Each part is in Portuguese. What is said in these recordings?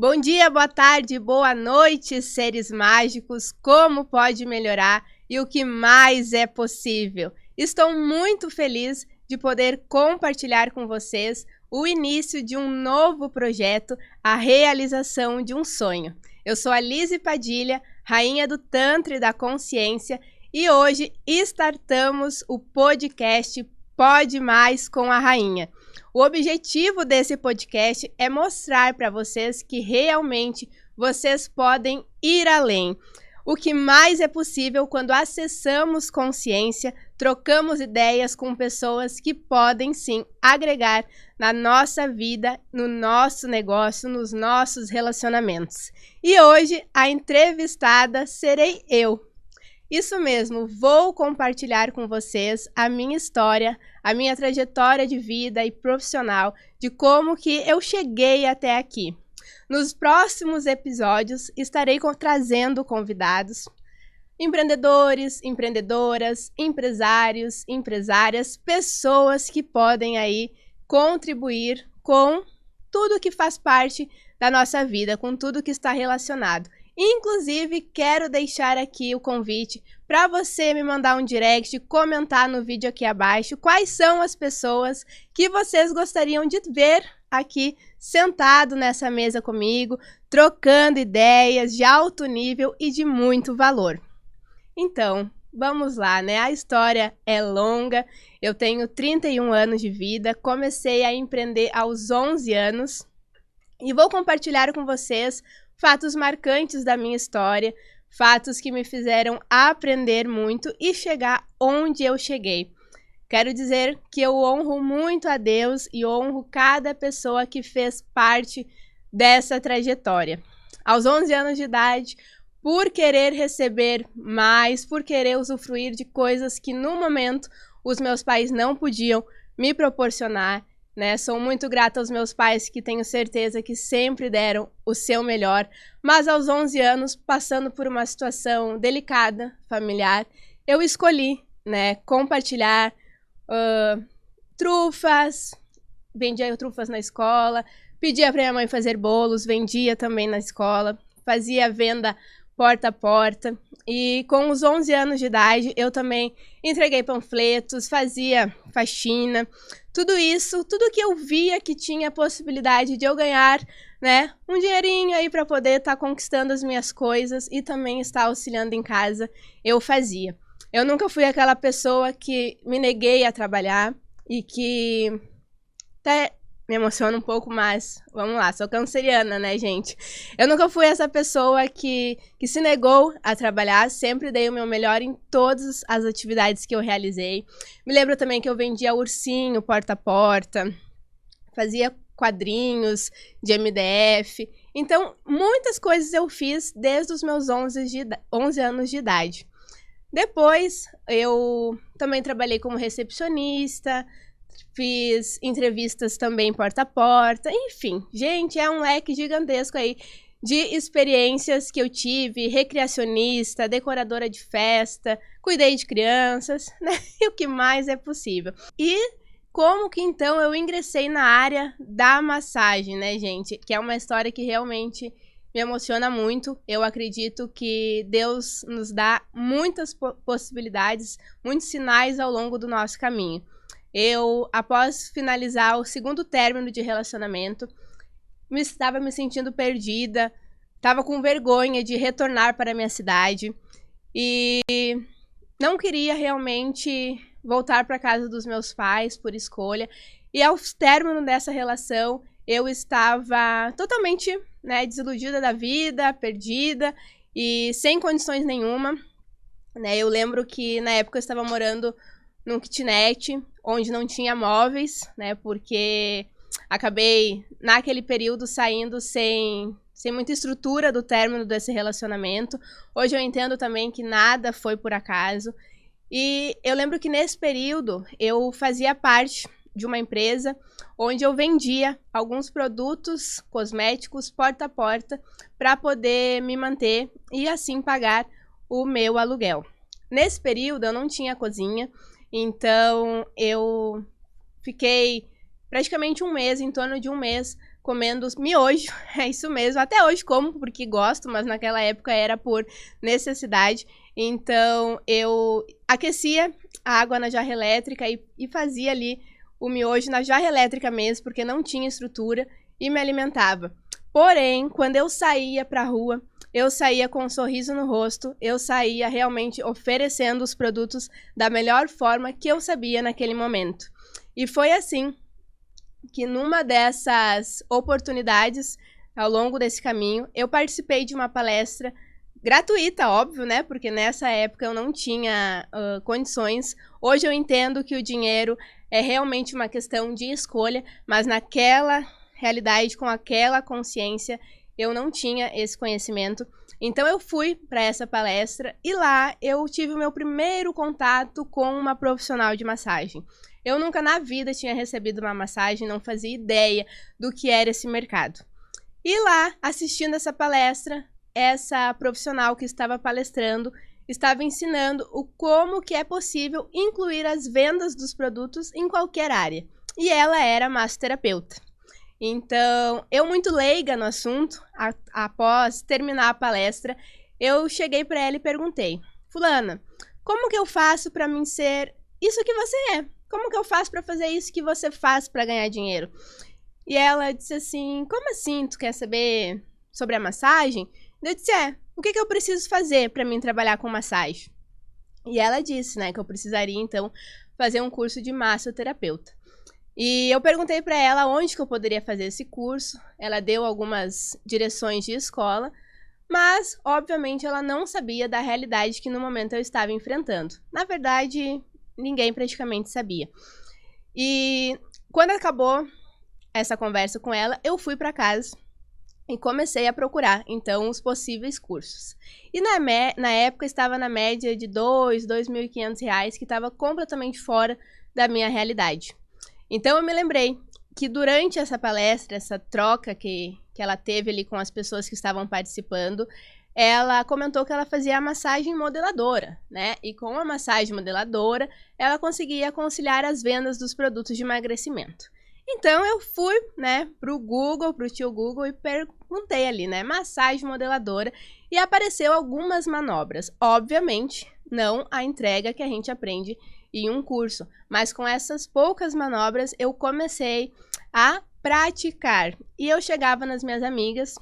Bom dia, boa tarde, boa noite, seres mágicos. Como pode melhorar e o que mais é possível? Estou muito feliz de poder compartilhar com vocês o início de um novo projeto, a realização de um sonho. Eu sou a Lise Padilha, rainha do Tantra e da Consciência, e hoje startamos o podcast Pode Mais com a Rainha. O objetivo desse podcast é mostrar para vocês que realmente vocês podem ir além. O que mais é possível quando acessamos consciência, trocamos ideias com pessoas que podem sim agregar na nossa vida, no nosso negócio, nos nossos relacionamentos. E hoje a entrevistada serei eu. Isso mesmo, vou compartilhar com vocês a minha história, a minha trajetória de vida e profissional, de como que eu cheguei até aqui. Nos próximos episódios, estarei trazendo convidados, empreendedores, empreendedoras, empresários, empresárias, pessoas que podem aí contribuir com tudo que faz parte da nossa vida, com tudo que está relacionado. Inclusive, quero deixar aqui o convite para você me mandar um direct, comentar no vídeo aqui abaixo quais são as pessoas que vocês gostariam de ver aqui sentado nessa mesa comigo, trocando ideias de alto nível e de muito valor. Então, vamos lá, né? A história é longa, eu tenho 31 anos de vida, comecei a empreender aos 11 anos e vou compartilhar com vocês fatos marcantes da minha história, fatos que me fizeram aprender muito e chegar onde eu cheguei. Quero dizer que eu honro muito a Deus e honro cada pessoa que fez parte dessa trajetória. Aos 11 anos de idade, por querer receber mais, por querer usufruir de coisas que no momento os meus pais não podiam me proporcionar, né? Sou muito grata aos meus pais, que tenho certeza que sempre deram o seu melhor, mas aos 11 anos, passando por uma situação delicada, familiar, eu escolhi, né, compartilhar trufas, vendia trufas na escola, pedia para minha mãe fazer bolos, vendia também na escola, fazia venda porta a porta, e com os 11 anos de idade eu também entreguei panfletos, fazia faxina, tudo isso, tudo que eu via que tinha possibilidade de eu ganhar, né, um dinheirinho aí para poder estar conquistando as minhas coisas e também estar auxiliando em casa, eu fazia. Eu nunca fui aquela pessoa que me neguei a trabalhar e que até me emociona um pouco, mas vamos lá, sou canceriana, né, gente? Eu nunca fui essa pessoa que se negou a trabalhar, sempre dei o meu melhor em todas as atividades que eu realizei. Me lembro também que eu vendia ursinho porta a porta, fazia quadrinhos de MDF. Então, muitas coisas eu fiz desde os meus 11 anos de idade. Depois, eu também trabalhei como recepcionista, fiz entrevistas também porta a porta, enfim, gente, é um leque gigantesco aí de experiências que eu tive, recreacionista, decoradora de festa, cuidei de crianças, né, e o que mais é possível. E como que então eu ingressei na área da massagem, né, gente, que é uma história que realmente me emociona muito. Eu acredito que Deus nos dá muitas possibilidades, muitos sinais ao longo do nosso caminho. Eu, após finalizar o segundo término de relacionamento, estava me sentindo perdida, estava com vergonha de retornar para a minha cidade e não queria realmente voltar para a casa dos meus pais por escolha. E ao término dessa relação, eu estava totalmente, né, desiludida da vida, perdida e sem condições nenhuma, né? Eu lembro que na época eu estava morando num kitnet, onde não tinha móveis, né, porque acabei, naquele período, saindo sem muita estrutura do término desse relacionamento. Hoje eu entendo também que nada foi por acaso. E eu lembro que nesse período eu fazia parte de uma empresa onde eu vendia alguns produtos cosméticos porta a porta para poder me manter e assim pagar o meu aluguel. Nesse período eu não tinha cozinha, então eu fiquei praticamente um mês, em torno de um mês, comendo miojo, é isso mesmo. Até hoje como porque gosto, mas naquela época era por necessidade. Então, eu aquecia a água na jarra elétrica e fazia ali o miojo na jarra elétrica mesmo, porque não tinha estrutura, e me alimentava. Porém, quando eu saía pra rua, eu saía com um sorriso no rosto, eu saía realmente oferecendo os produtos da melhor forma que eu sabia naquele momento. E foi assim que numa dessas oportunidades, ao longo desse caminho, eu participei de uma palestra gratuita, óbvio, né? Porque nessa época eu não tinha condições. Hoje eu entendo que o dinheiro é realmente uma questão de escolha, mas naquela realidade, com aquela consciência, eu não tinha esse conhecimento. Então eu fui para essa palestra e lá eu tive o meu primeiro contato com uma profissional de massagem. Eu nunca na vida tinha recebido uma massagem, não fazia ideia do que era esse mercado. E lá, assistindo essa palestra, essa profissional que estava palestrando estava ensinando como que é possível incluir as vendas dos produtos em qualquer área. E ela era massoterapeuta. Então, eu muito leiga no assunto, após terminar a palestra, eu cheguei para ela e perguntei: Fulana, como que eu faço para mim ser isso que você é? Como que eu faço para fazer isso que você faz para ganhar dinheiro? E ela disse assim: como assim? Tu quer saber sobre a massagem? Eu disse: o que eu preciso fazer para mim trabalhar com massagem? E ela disse, né, que eu precisaria, então, fazer um curso de massoterapeuta. E eu perguntei para ela onde que eu poderia fazer esse curso. Ela deu algumas direções de escola, mas, obviamente, ela não sabia da realidade que no momento eu estava enfrentando. Na verdade, ninguém praticamente sabia. E quando acabou essa conversa com ela, eu fui para casa e comecei a procurar, então, os possíveis cursos. E na época estava na média de R$2.500, que estava completamente fora da minha realidade. Então, eu me lembrei que durante essa palestra, essa troca que ela teve ali com as pessoas que estavam participando, ela comentou que ela fazia a massagem modeladora, né? E com a massagem modeladora, ela conseguia conciliar as vendas dos produtos de emagrecimento. Então, eu fui, né, pro tio Google, e perguntei ali, né, massagem modeladora, e apareceu algumas manobras. Obviamente, não a entrega que a gente aprende em um curso, mas com essas poucas manobras, eu comecei a praticar. E eu chegava nas minhas amigas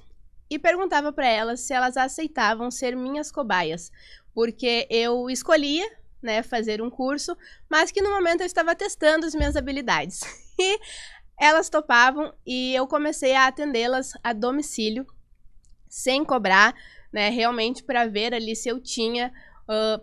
e perguntava para elas se elas aceitavam ser minhas cobaias, porque eu escolhia, né, fazer um curso, mas que no momento eu estava testando as minhas habilidades. E elas topavam e eu comecei a atendê-las a domicílio, sem cobrar, né, realmente para ver ali se eu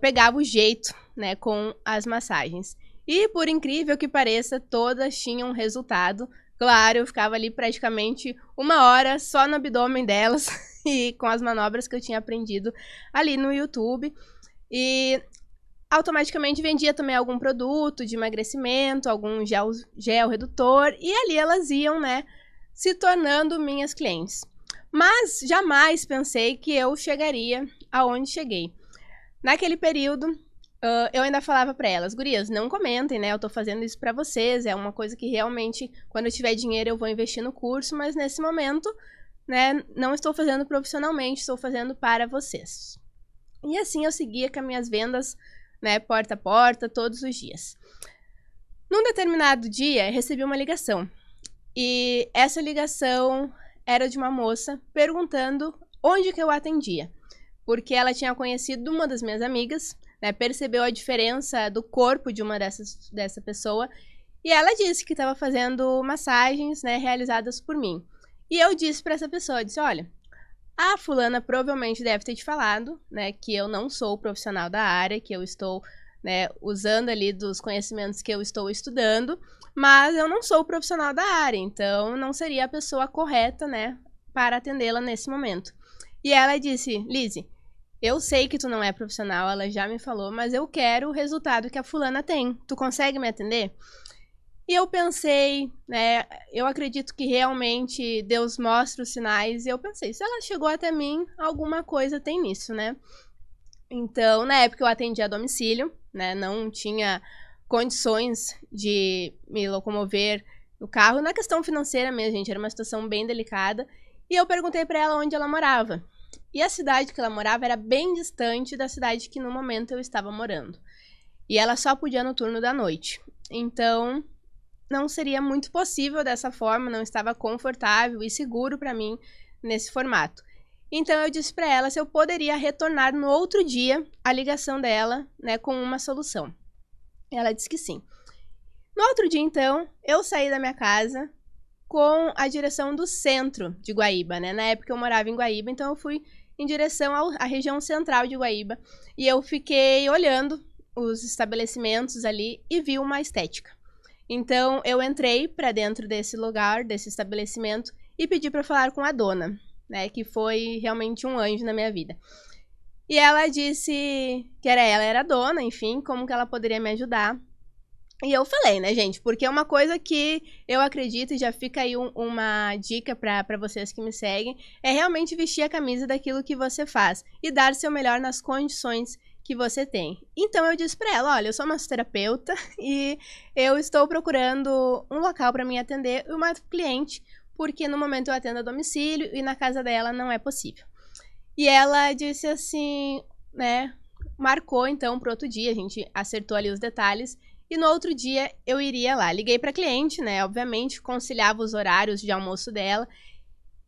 pegava o jeito, né, com as massagens. E por incrível que pareça, todas tinham resultado. Claro, eu ficava ali praticamente 1 hora só no abdômen delas e com as manobras que eu tinha aprendido ali no YouTube. E automaticamente vendia também algum produto de emagrecimento, algum gel redutor, e ali elas iam, né, se tornando minhas clientes. Mas jamais pensei que eu chegaria aonde cheguei. Naquele período, eu ainda falava para elas: gurias, não comentem, né, eu tô fazendo isso para vocês, é uma coisa que realmente, quando eu tiver dinheiro, eu vou investir no curso, mas nesse momento, né, não estou fazendo profissionalmente, estou fazendo para vocês. E assim eu seguia com as minhas vendas, né, porta a porta, todos os dias. Num determinado dia, recebi uma ligação. E essa ligação era de uma moça perguntando onde que eu atendia. Porque ela tinha conhecido uma das minhas amigas, né, percebeu a diferença do corpo de dessa pessoa. E ela disse que estava fazendo massagens, né, realizadas por mim. E eu disse para essa pessoa, disse: olha, a fulana provavelmente deve ter te falado, né, que eu não sou profissional da área, que eu estou, né, usando ali dos conhecimentos que eu estou estudando, mas eu não sou profissional da área, então não seria a pessoa correta, né, para atendê-la nesse momento. E ela disse: Lizzy, eu sei que tu não é profissional, ela já me falou, mas eu quero o resultado que a fulana tem. Tu consegue me atender? E eu pensei, né, eu acredito que realmente Deus mostra os sinais, e eu pensei, se ela chegou até mim, alguma coisa tem nisso, né? Então, na época eu atendi a domicílio, né, não tinha condições de me locomover o carro, na questão financeira mesmo, gente, era uma situação bem delicada. E eu perguntei pra ela onde ela morava. E a cidade que ela morava era bem distante da cidade que no momento eu estava morando. E ela só podia no turno da noite. Então, não seria muito possível dessa forma, não estava confortável e seguro pra mim nesse formato. Então, eu disse pra ela se eu poderia retornar no outro dia a ligação dela, né, com uma solução. Ela disse que sim. No outro dia, então, eu saí da minha casa com a direção do centro de Guaíba, né? Na época eu morava em Guaíba, então eu fui em direção à região central de Guaíba. E eu fiquei olhando os estabelecimentos ali e vi uma estética. Então eu entrei para dentro desse lugar, desse estabelecimento, e pedi para falar com a dona, né? Que foi realmente um anjo na minha vida. E ela disse que ela era a dona, enfim, como que ela poderia me ajudar. E eu falei, né, gente, porque é uma coisa que eu acredito, e já fica aí uma dica pra vocês que me seguem, é realmente vestir a camisa daquilo que você faz e dar seu melhor nas condições que você tem. Então eu disse pra ela, olha, eu sou massoterapeuta e eu estou procurando um local pra me atender uma cliente, porque no momento eu atendo a domicílio e na casa dela não é possível. E ela disse assim, né, marcou então pro outro dia, a gente acertou ali os detalhes. E no outro dia eu iria lá. Liguei pra cliente, né? Obviamente, conciliava os horários de almoço dela.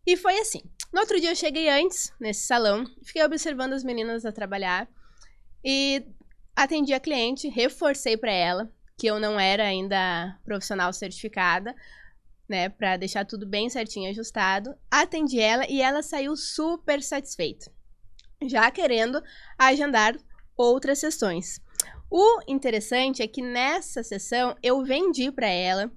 E foi assim. No outro dia eu cheguei antes, nesse salão. Fiquei observando as meninas a trabalhar. E atendi a cliente, reforcei pra ela que eu não era ainda profissional certificada, né? Pra deixar tudo bem certinho, ajustado. Atendi ela e ela saiu super satisfeita. Já querendo agendar outras sessões. O interessante é que nessa sessão eu vendi para ela,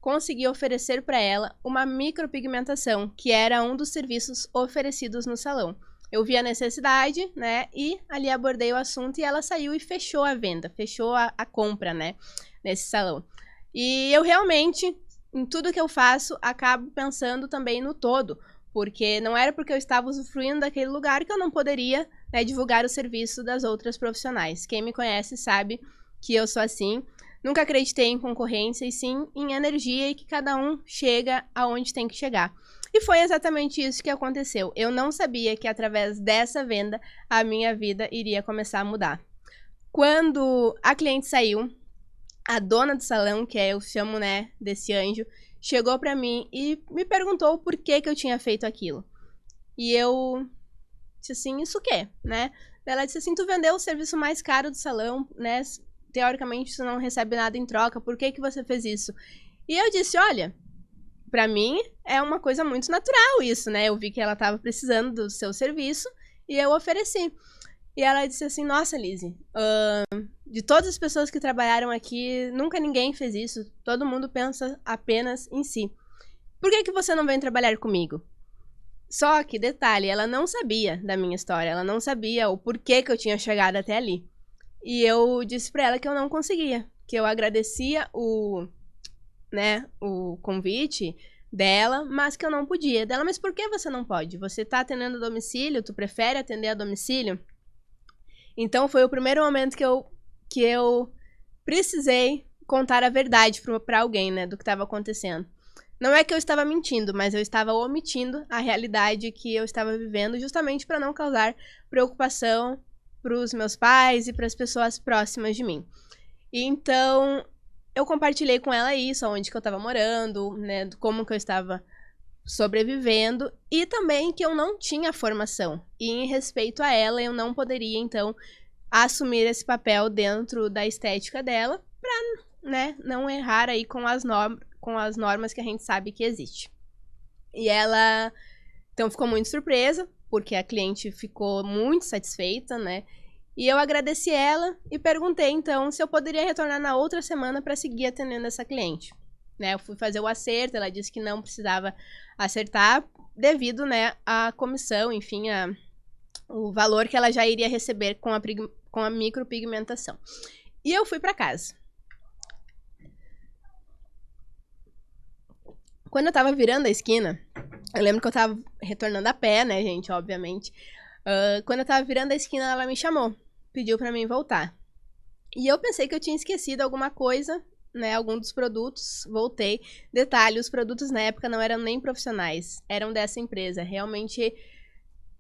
consegui oferecer para ela uma micropigmentação, que era um dos serviços oferecidos no salão. Eu vi a necessidade, né, e ali abordei o assunto e ela saiu e fechou a venda, fechou a compra, né, nesse salão. E eu realmente, em tudo que eu faço, acabo pensando também no todo, porque não era porque eu estava usufruindo daquele lugar que eu não poderia, né, divulgar o serviço das outras profissionais. Quem me conhece sabe que eu sou assim. Nunca acreditei em concorrência e sim em energia e que cada um chega aonde tem que chegar. E foi exatamente isso que aconteceu. Eu não sabia que através dessa venda a minha vida iria começar a mudar. Quando a cliente saiu, a dona do salão, que eu chamo, né, desse anjo, chegou pra mim e me perguntou por que eu tinha feito aquilo. E eu disse assim, isso o quê, né? Ela disse assim, tu vendeu o serviço mais caro do salão, né? Teoricamente tu não recebe nada em troca, por que você fez isso? E eu disse, olha, pra mim é uma coisa muito natural isso, né? Eu vi que ela tava precisando do seu serviço e eu ofereci. E ela disse assim, nossa, Lizzy, de todas as pessoas que trabalharam aqui, nunca ninguém fez isso. Todo mundo pensa apenas em si. Por que você não vem trabalhar comigo? Só que, detalhe, ela não sabia da minha história. Ela não sabia o porquê que eu tinha chegado até ali. E eu disse pra ela que eu não conseguia. Que eu agradecia o convite dela, mas que eu não podia. Dela, mas por que você não pode? Você tá atendendo a domicílio? Tu prefere atender a domicílio? Então foi o primeiro momento que eu precisei contar a verdade pra alguém, né, do que estava acontecendo. Não é que eu estava mentindo, mas eu estava omitindo a realidade que eu estava vivendo, justamente para não causar preocupação para os meus pais e para as pessoas próximas de mim. E então eu compartilhei com ela isso, onde que eu estava morando, né, como que eu estava sobrevivendo e também que eu não tinha formação. E em respeito a ela, eu não poderia, então, assumir esse papel dentro da estética dela para, né, não errar aí com as normas que a gente sabe que existe. E ela, então, ficou muito surpresa, porque a cliente ficou muito satisfeita, né? E eu agradeci ela e perguntei, então, se eu poderia retornar na outra semana para seguir atendendo essa cliente. Né, eu fui fazer o acerto, ela disse que não precisava acertar devido, né, à comissão, enfim, o valor que ela já iria receber com a micropigmentação. E eu fui para casa. Quando eu tava virando a esquina, eu lembro que eu tava retornando a pé, né, gente, obviamente. Quando eu tava virando a esquina, ela me chamou, pediu pra mim voltar. E eu pensei que eu tinha esquecido alguma coisa né, algum dos produtos, voltei. Detalhe, os produtos na época não eram nem profissionais, eram dessa empresa. Realmente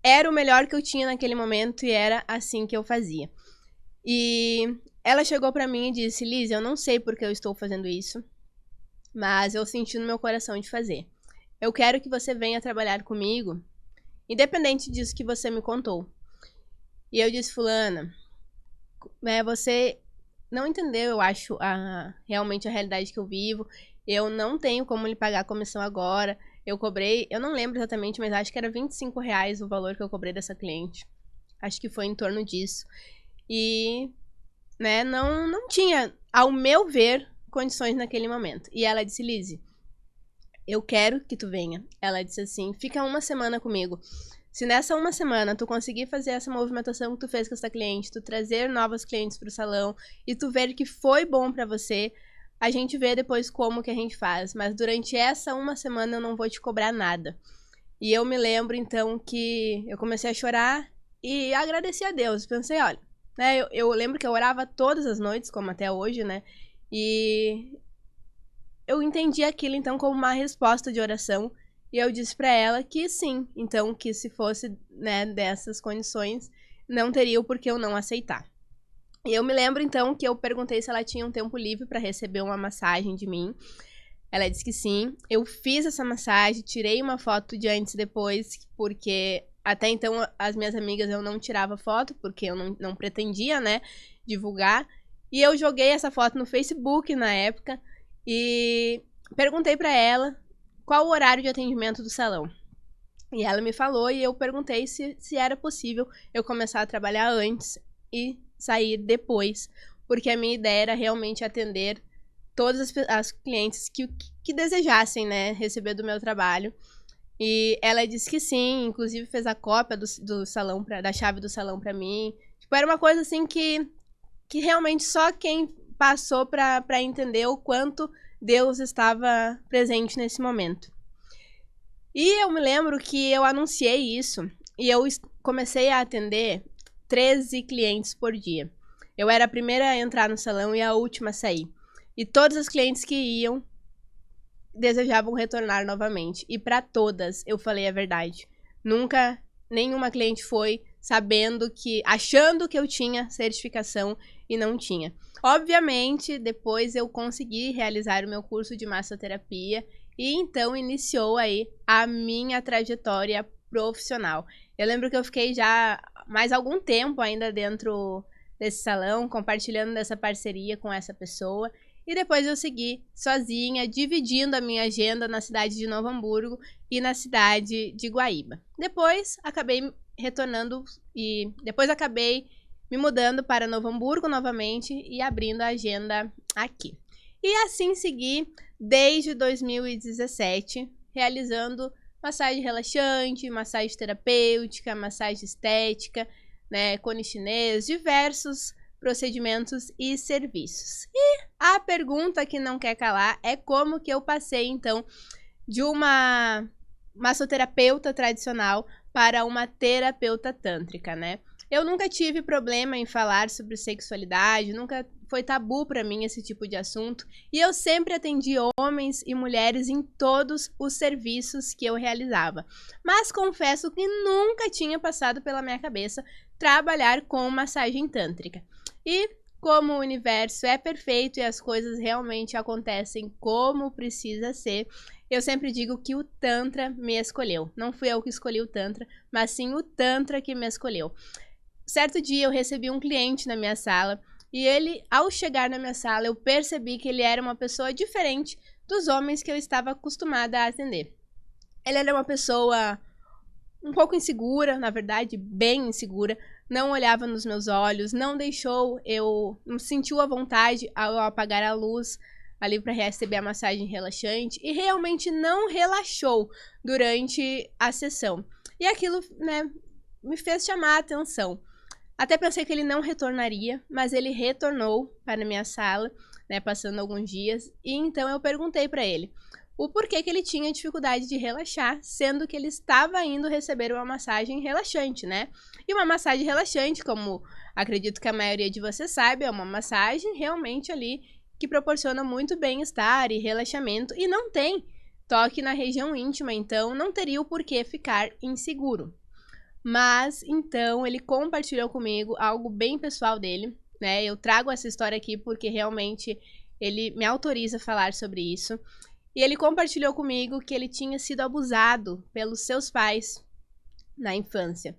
era o melhor que eu tinha naquele momento e era assim que eu fazia. E ela chegou pra mim e disse: Liz, eu não sei por que eu estou fazendo isso, mas eu senti no meu coração de fazer. Eu quero que você venha trabalhar comigo, independente disso que você me contou. E eu disse: fulana, você não entendeu, eu acho, realmente a realidade que eu vivo. Eu não tenho como lhe pagar a comissão agora. Eu cobrei, eu não lembro exatamente, mas acho que era R$ 25 o valor que eu cobrei dessa cliente. Acho que foi em torno disso. E, né, não tinha, ao meu ver, condições naquele momento. E ela disse: Liz, eu quero que tu venha. Ela disse assim: fica uma semana comigo. Se nessa uma semana tu conseguir fazer essa movimentação que tu fez com essa cliente, tu trazer novos clientes pro salão e tu ver que foi bom pra você, a gente vê depois como que a gente faz. Mas durante essa uma semana eu não vou te cobrar nada. E eu me lembro então que eu comecei a chorar e agradeci a Deus. Pensei, olha, né, eu lembro que eu orava todas as noites, como até hoje, né? E eu entendi aquilo então como uma resposta de oração. E eu disse pra ela que sim, então que se fosse, né, dessas condições, não teria o porquê eu não aceitar. E eu me lembro então que eu perguntei se ela tinha um tempo livre pra receber uma massagem de mim. Ela disse que sim. Eu fiz essa massagem, tirei uma foto de antes e depois, porque até então as minhas amigas eu não tirava foto, porque eu não pretendia, né, divulgar. E eu joguei essa foto no Facebook na época e perguntei pra ela qual o horário de atendimento do salão. E ela me falou e eu perguntei se era possível eu começar a trabalhar antes e sair depois, porque a minha ideia era realmente atender todas as clientes que desejassem, né, receber do meu trabalho. E ela disse que sim, inclusive fez a cópia do salão, da chave do salão pra mim. Tipo, era uma coisa assim que realmente só quem passou pra entender o quanto Deus estava presente nesse momento. E eu me lembro que eu anunciei isso e eu comecei a atender 13 clientes por dia. Eu era a primeira a entrar no salão e a última a sair. E todas as clientes que iam desejavam retornar novamente. E para todas eu falei a verdade. Nunca nenhuma cliente foi achando que eu tinha certificação e não tinha. Obviamente, depois eu consegui realizar o meu curso de massoterapia e então iniciou aí a minha trajetória profissional. Eu lembro que eu fiquei já mais algum tempo ainda dentro desse salão, compartilhando dessa parceria com essa pessoa. E depois eu segui sozinha, dividindo a minha agenda na cidade de Novo Hamburgo e na cidade de Guaíba. Depois acabei retornando e depois acabei me mudando para Novo Hamburgo novamente e abrindo a agenda aqui. E assim segui desde 2017, realizando massagem relaxante, massagem terapêutica, massagem estética, né, cone chinês, diversos procedimentos e serviços. E a pergunta que não quer calar é como que eu passei, então, de uma massoterapeuta tradicional para uma terapeuta tântrica, né? Eu nunca tive problema em falar sobre sexualidade, nunca foi tabu para mim esse tipo de assunto, e eu sempre atendi homens e mulheres em todos os serviços que eu realizava. Mas confesso que nunca tinha passado pela minha cabeça trabalhar com massagem tântrica. E como o universo é perfeito e as coisas realmente acontecem como precisa ser, eu sempre digo que o Tantra me escolheu. Não fui eu que escolhi o Tantra, mas sim o Tantra que me escolheu. Certo dia eu recebi um cliente na minha sala e ele, ao chegar na minha sala, eu percebi que ele era uma pessoa diferente dos homens que eu estava acostumada a atender. Ele era uma pessoa um pouco insegura, na verdade, bem insegura, não olhava nos meus olhos, não sentiu a vontade ao apagar a luz ali para receber a massagem relaxante e realmente não relaxou durante a sessão. E aquilo, né, me fez chamar a atenção. Até pensei que ele não retornaria, mas ele retornou para a minha sala, né, passando alguns dias, e então eu perguntei para ele o porquê que ele tinha dificuldade de relaxar, sendo que ele estava indo receber uma massagem relaxante, né? E uma massagem relaxante, como acredito que a maioria de vocês sabe, é uma massagem realmente ali que proporciona muito bem-estar e relaxamento e não tem toque na região íntima, então não teria o porquê ficar inseguro. Mas, então, ele compartilhou comigo algo bem pessoal dele, né? Eu trago essa história aqui porque realmente ele me autoriza a falar sobre isso. E ele compartilhou comigo que ele tinha sido abusado pelos seus pais na infância.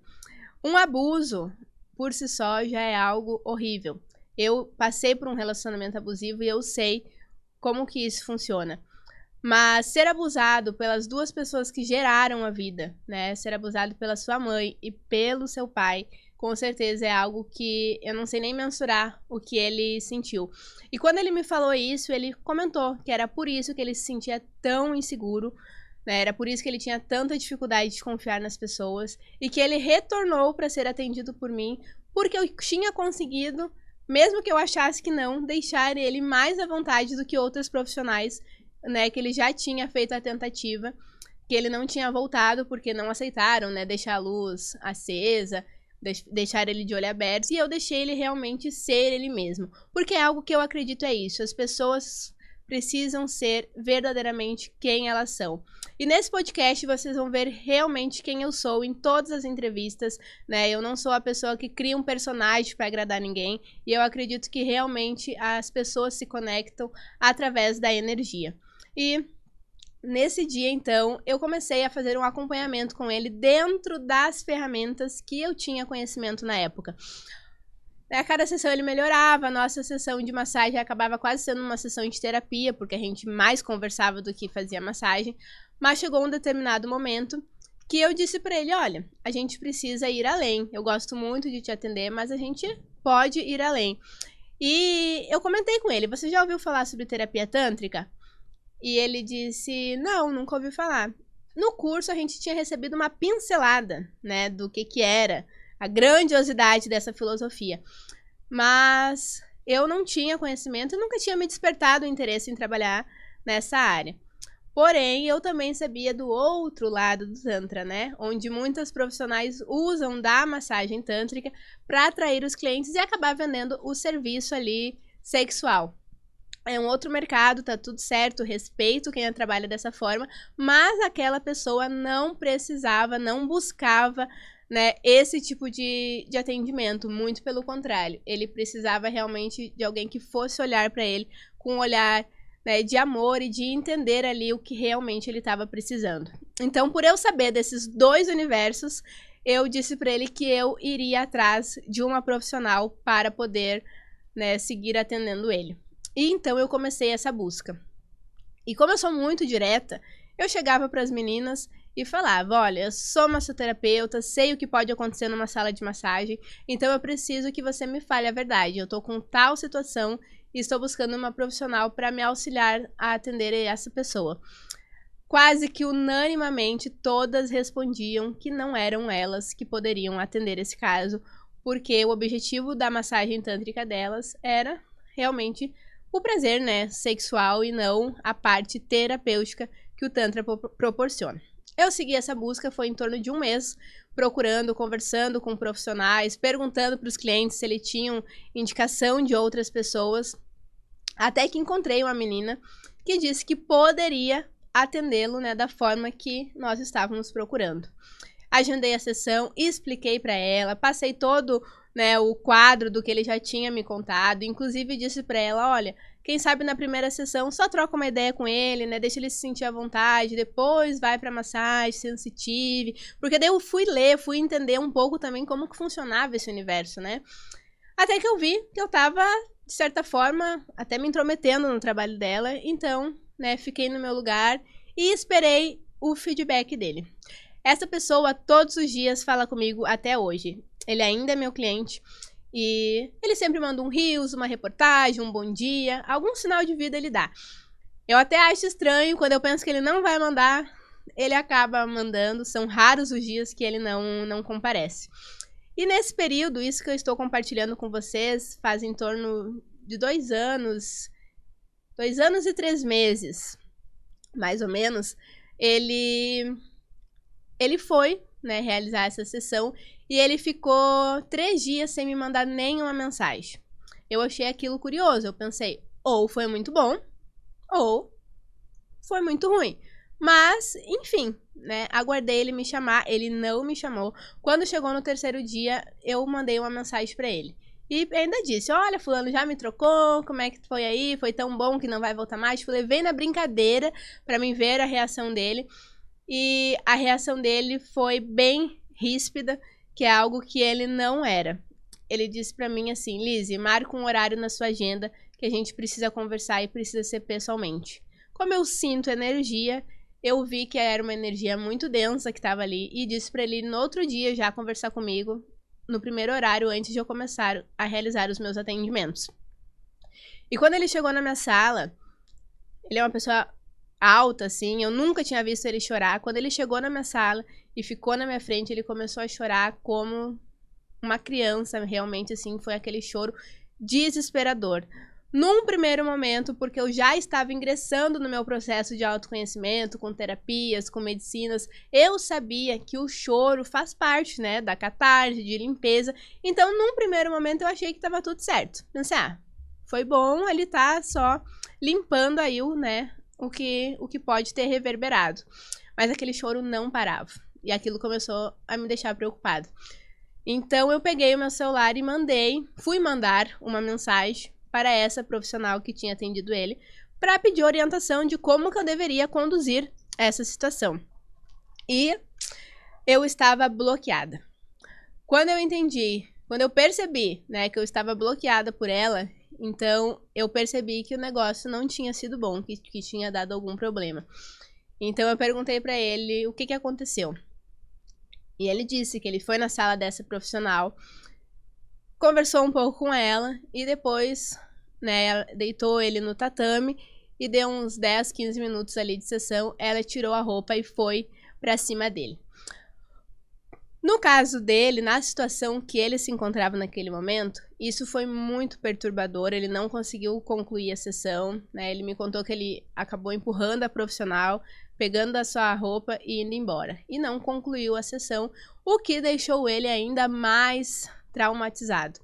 Um abuso, por si só, já é algo horrível. Eu passei por um relacionamento abusivo e eu sei como que isso funciona. Mas ser abusado pelas duas pessoas que geraram a vida, né? Ser abusado pela sua mãe e pelo seu pai, com certeza é algo que eu não sei nem mensurar o que ele sentiu. E quando ele me falou isso, ele comentou que era por isso que ele se sentia tão inseguro, né? Era por isso que ele tinha tanta dificuldade de confiar nas pessoas e que ele retornou para ser atendido por mim, porque eu tinha conseguido, mesmo que eu achasse que não, deixar ele mais à vontade do que outros profissionais, né, que ele já tinha feito a tentativa, que ele não tinha voltado porque não aceitaram, né, deixar a luz acesa, deixar ele de olho aberto, e eu deixei ele realmente ser ele mesmo, porque é algo que eu acredito é isso, as pessoas precisam ser verdadeiramente quem elas são. E nesse podcast vocês vão ver realmente quem eu sou em todas as entrevistas, né? Eu não sou a pessoa que cria um personagem para agradar ninguém, e eu acredito que realmente as pessoas se conectam através da energia. E nesse dia, então, eu comecei a fazer um acompanhamento com ele dentro das ferramentas que eu tinha conhecimento na época. A cada sessão ele melhorava, a nossa sessão de massagem acabava quase sendo uma sessão de terapia, porque a gente mais conversava do que fazia massagem, mas chegou um determinado momento que eu disse para ele, olha, a gente precisa ir além, eu gosto muito de te atender, mas a gente pode ir além. E eu comentei com ele, você já ouviu falar sobre terapia tântrica? E ele disse, não, nunca ouvi falar. No curso a gente tinha recebido uma pincelada, né, do que era a grandiosidade dessa filosofia. Mas eu não tinha conhecimento e nunca tinha me despertado o interesse em trabalhar nessa área. Porém, eu também sabia do outro lado do Tantra, né? Onde muitos profissionais usam da massagem tântrica para atrair os clientes e acabar vendendo o serviço ali sexual. É um outro mercado, tá tudo certo, respeito quem trabalha dessa forma, mas aquela pessoa não precisava, não buscava, né, esse tipo de atendimento, muito pelo contrário. Ele precisava realmente de alguém que fosse olhar para ele com um olhar, né, de amor e de entender ali o que realmente ele estava precisando. Então, por eu saber desses dois universos, eu disse para ele que eu iria atrás de uma profissional para poder, né, seguir atendendo ele. E então eu comecei essa busca. E como eu sou muito direta, eu chegava para as meninas e falava, olha, eu sou massoterapeuta, sei o que pode acontecer numa sala de massagem, então eu preciso que você me fale a verdade. Eu tô com tal situação e estou buscando uma profissional para me auxiliar a atender essa pessoa. Quase que unanimamente todas respondiam que não eram elas que poderiam atender esse caso, porque o objetivo da massagem tântrica delas era realmente o prazer, né, sexual e não a parte terapêutica que o Tantra proporciona. Eu segui essa busca, foi em torno de um mês, procurando, conversando com profissionais, perguntando para os clientes se eles tinham indicação de outras pessoas, até que encontrei uma menina que disse que poderia atendê-lo, né, da forma que nós estávamos procurando. Agendei a sessão, expliquei para ela, passei todo, né, o quadro do que ele já tinha me contado, inclusive disse para ela, olha, quem sabe na primeira sessão só troca uma ideia com ele, né, deixa ele se sentir à vontade, depois vai pra massagem sensitive, porque daí eu fui ler, fui entender um pouco também como que funcionava esse universo, né, até que eu vi que eu tava, de certa forma, até me intrometendo no trabalho dela, então, né, fiquei no meu lugar e esperei o feedback dele. Essa pessoa todos os dias fala comigo até hoje. Ele ainda é meu cliente e ele sempre manda um reels, uma reportagem, um bom dia, algum sinal de vida ele dá. Eu até acho estranho, quando eu penso que ele não vai mandar, ele acaba mandando, são raros os dias que ele não comparece. E nesse período, isso que eu estou compartilhando com vocês, faz em torno de 2 anos, 2 anos e 3 meses, mais ou menos, ele foi, né, realizar essa sessão e ele ficou 3 dias sem me mandar nenhuma mensagem. Eu achei aquilo curioso, eu pensei, ou foi muito bom, ou foi muito ruim. Mas, enfim, né, aguardei ele me chamar, ele não me chamou. Quando chegou no terceiro dia, eu mandei uma mensagem pra ele. E ainda disse, olha, fulano já me trocou, como é que foi aí? Foi tão bom que não vai voltar mais? Tipo, levei na brincadeira pra mim ver a reação dele. E a reação dele foi bem ríspida, que é algo que ele não era. Ele disse pra mim assim, Lizzy, marca um horário na sua agenda que a gente precisa conversar e precisa ser pessoalmente. Como eu sinto energia, eu vi que era uma energia muito densa que estava ali e disse pra ele no outro dia já conversar comigo no primeiro horário antes de eu começar a realizar os meus atendimentos. E quando ele chegou na minha sala, ele é uma pessoa alta, assim, eu nunca tinha visto ele chorar. Quando ele chegou na minha sala e ficou na minha frente, ele começou a chorar como uma criança, realmente, assim, foi aquele choro desesperador. Num primeiro momento, porque eu já estava ingressando no meu processo de autoconhecimento, com terapias, com medicinas, eu sabia que o choro faz parte, né, da catarse, de limpeza. Então, num primeiro momento, eu achei que estava tudo certo. Pensei, foi bom, ele tá só limpando aí o que pode ter reverberado. Mas aquele choro não parava. E aquilo começou a me deixar preocupada. Então, eu peguei o meu celular e fui mandar uma mensagem para essa profissional que tinha atendido ele, para pedir orientação de como que eu deveria conduzir essa situação. E eu estava bloqueada. Quando eu percebi, né, que eu estava bloqueada por ela, então eu percebi que o negócio não tinha sido bom, que tinha dado algum problema. Então eu perguntei para ele o que aconteceu. E ele disse que ele foi na sala dessa profissional, conversou um pouco com ela e depois, né, deitou ele no tatame e deu uns 10, 15 minutos ali de sessão, ela tirou a roupa e foi pra cima dele. No caso dele, na situação que ele se encontrava naquele momento, isso foi muito perturbador, ele não conseguiu concluir a sessão, né, ele me contou que ele acabou empurrando a profissional, pegando a sua roupa e indo embora, e não concluiu a sessão, o que deixou ele ainda mais traumatizado.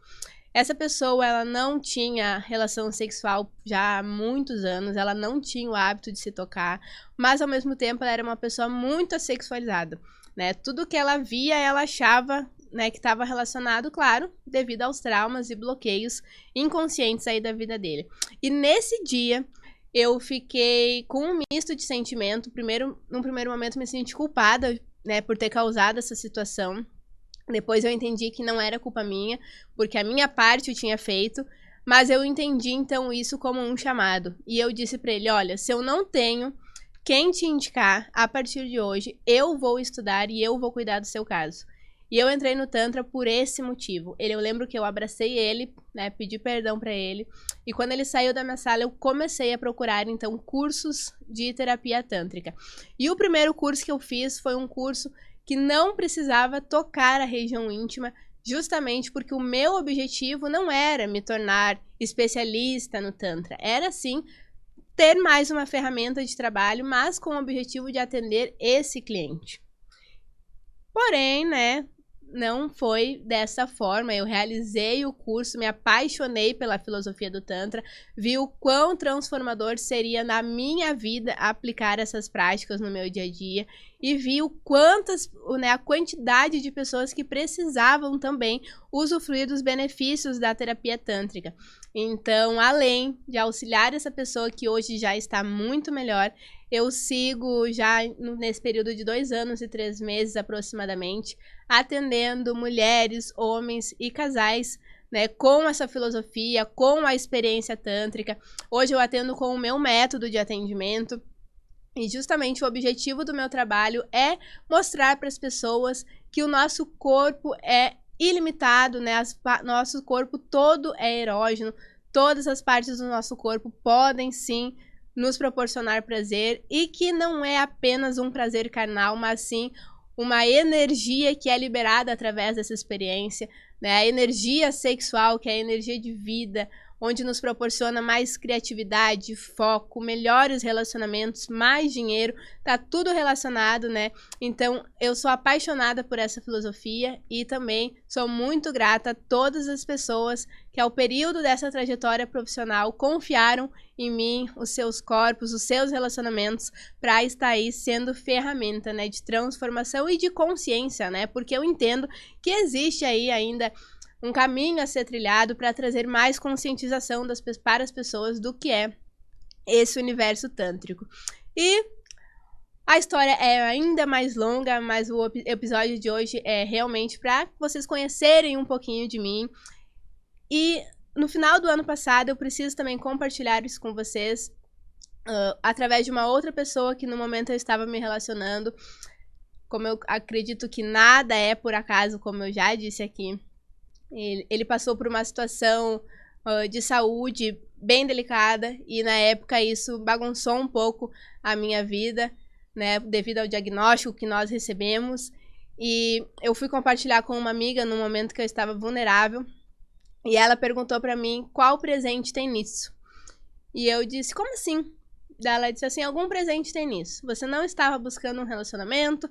Essa pessoa, ela não tinha relação sexual já há muitos anos, ela não tinha o hábito de se tocar, mas ao mesmo tempo ela era uma pessoa muito assexualizada, né? Tudo que ela via, ela achava, né, que estava relacionado, claro, devido aos traumas e bloqueios inconscientes aí da vida dele. E nesse dia, eu fiquei com um misto de sentimento. Num primeiro momento, me senti culpada, né, por ter causado essa situação. Depois eu entendi que não era culpa minha, porque a minha parte eu tinha feito, mas eu entendi então isso como um chamado. E eu disse pra ele, olha, se eu não tenho quem te indicar, a partir de hoje, eu vou estudar e eu vou cuidar do seu caso. E eu entrei no Tantra por esse motivo. Eu lembro que eu abracei ele, né, pedi perdão pra ele, e quando ele saiu da minha sala, eu comecei a procurar, então, cursos de terapia tântrica. E o primeiro curso que eu fiz foi um curso que não precisava tocar a região íntima, justamente porque o meu objetivo não era me tornar especialista no Tantra. Era, sim, ter mais uma ferramenta de trabalho, mas com o objetivo de atender esse cliente. Porém, né, não foi dessa forma. Eu realizei o curso, me apaixonei pela filosofia do Tantra, vi o quão transformador seria na minha vida aplicar essas práticas no meu dia a dia e vi a quantidade de pessoas que precisavam também usufruir dos benefícios da terapia tântrica. Então, além de auxiliar essa pessoa que hoje já está muito melhor, eu sigo já nesse período de 2 anos e 3 meses aproximadamente, atendendo mulheres, homens e casais, né, com essa filosofia, com a experiência tântrica. Hoje eu atendo com o meu método de atendimento e justamente o objetivo do meu trabalho é mostrar para as pessoas que o nosso corpo é ilimitado, né? Nosso corpo todo é erógeno, todas as partes do nosso corpo podem sim nos proporcionar prazer e que não é apenas um prazer carnal, mas sim uma energia que é liberada através dessa experiência, né? A energia sexual, que é a energia de vida, onde nos proporciona mais criatividade, foco, melhores relacionamentos, mais dinheiro, tá tudo relacionado, né? Então, eu sou apaixonada por essa filosofia e também sou muito grata a todas as pessoas que ao período dessa trajetória profissional confiaram em mim, os seus corpos, os seus relacionamentos, para estar aí sendo ferramenta, né, de transformação e de consciência, né? Porque eu entendo que existe aí ainda um caminho a ser trilhado para trazer mais conscientização para as pessoas do que é esse universo tântrico. E a história é ainda mais longa, mas o episódio de hoje é realmente para vocês conhecerem um pouquinho de mim. E no final do ano passado eu preciso também compartilhar isso com vocês através de uma outra pessoa que no momento eu estava me relacionando. Como eu acredito que nada é por acaso, como eu já disse aqui. Ele passou por uma situação de saúde bem delicada e na época isso bagunçou um pouco a minha vida, né, devido ao diagnóstico que nós recebemos. E eu fui compartilhar com uma amiga no momento que eu estava vulnerável e ela perguntou para mim qual presente tem nisso. E eu disse, como assim? Ela disse assim, algum presente tem nisso. Você não estava buscando um relacionamento,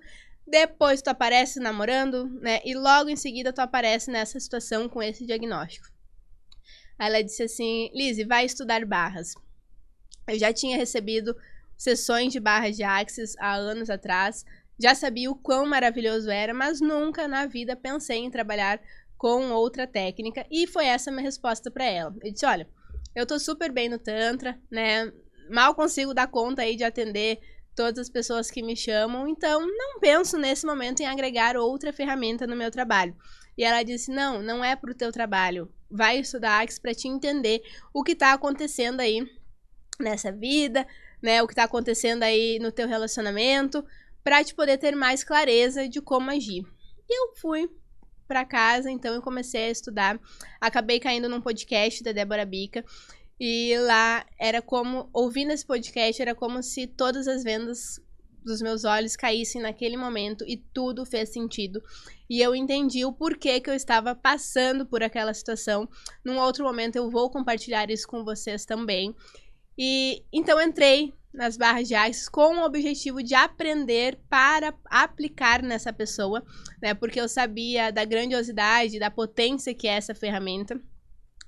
depois tu aparece namorando, né? E logo em seguida tu aparece nessa situação com esse diagnóstico. Aí ela disse assim, Lizzy, vai estudar barras. Eu já tinha recebido sessões de barras de Axis há anos atrás, já sabia o quão maravilhoso era, mas nunca na vida pensei em trabalhar com outra técnica. E foi essa a minha resposta para ela. Eu disse, olha, eu tô super bem no Tantra, né? Mal consigo dar conta aí de atender todas as pessoas que me chamam, então não penso nesse momento em agregar outra ferramenta no meu trabalho. E ela disse, não é pro teu trabalho, vai estudar Axis para te entender o que tá acontecendo aí nessa vida, né, o que tá acontecendo aí no teu relacionamento, para te poder ter mais clareza de como agir. E eu fui para casa, então eu comecei a estudar, acabei caindo num podcast da Débora Bica, e lá era como, ouvindo esse podcast, era como se todas as vendas dos meus olhos caíssem naquele momento e tudo fez sentido. E eu entendi o porquê que eu estava passando por aquela situação. Num outro momento eu vou compartilhar isso com vocês também. E então entrei nas barras de Axis com o objetivo de aprender para aplicar nessa pessoa, né? Porque eu sabia da grandiosidade, da potência que é essa ferramenta,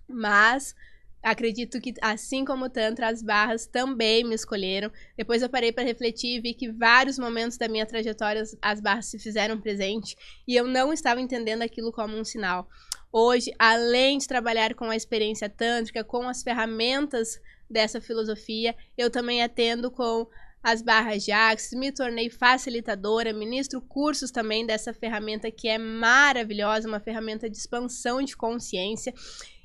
mas acredito que, assim como o Tantra, as barras também me escolheram. Depois eu parei para refletir e vi que vários momentos da minha trajetória as barras se fizeram presente e eu não estava entendendo aquilo como um sinal. Hoje, além de trabalhar com a experiência tântrica, com as ferramentas dessa filosofia, eu também atendo com as barras de Axis, me tornei facilitadora, ministro cursos também dessa ferramenta que é maravilhosa, uma ferramenta de expansão de consciência.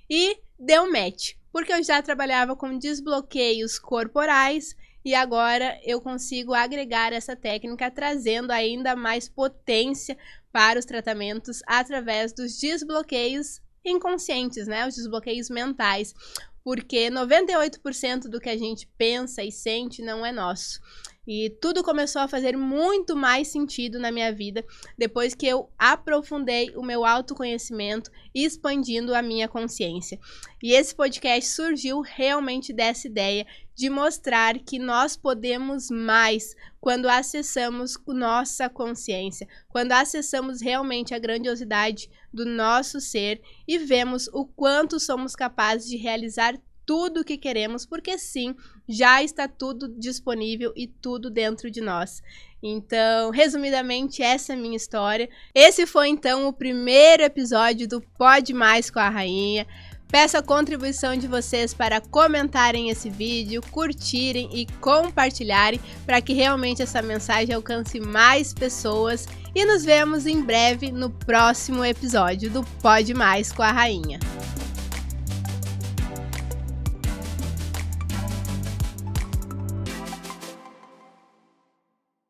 E deu match, porque eu já trabalhava com desbloqueios corporais e agora eu consigo agregar essa técnica trazendo ainda mais potência para os tratamentos através dos desbloqueios inconscientes, né? Os desbloqueios mentais, porque 98% do que a gente pensa e sente não é nosso. E tudo começou a fazer muito mais sentido na minha vida depois que eu aprofundei o meu autoconhecimento e expandindo a minha consciência. E esse podcast surgiu realmente dessa ideia de mostrar que nós podemos mais quando acessamos nossa consciência, quando acessamos realmente a grandiosidade do nosso ser e vemos o quanto somos capazes de realizar tudo o que queremos, porque sim, já está tudo disponível e tudo dentro de nós. Então, resumidamente, essa é a minha história. Esse foi, então, o primeiro episódio do Pode Mais com a Rainha. Peço a contribuição de vocês para comentarem esse vídeo, curtirem e compartilharem para que realmente essa mensagem alcance mais pessoas. E nos vemos em breve no próximo episódio do Pode Mais com a Rainha.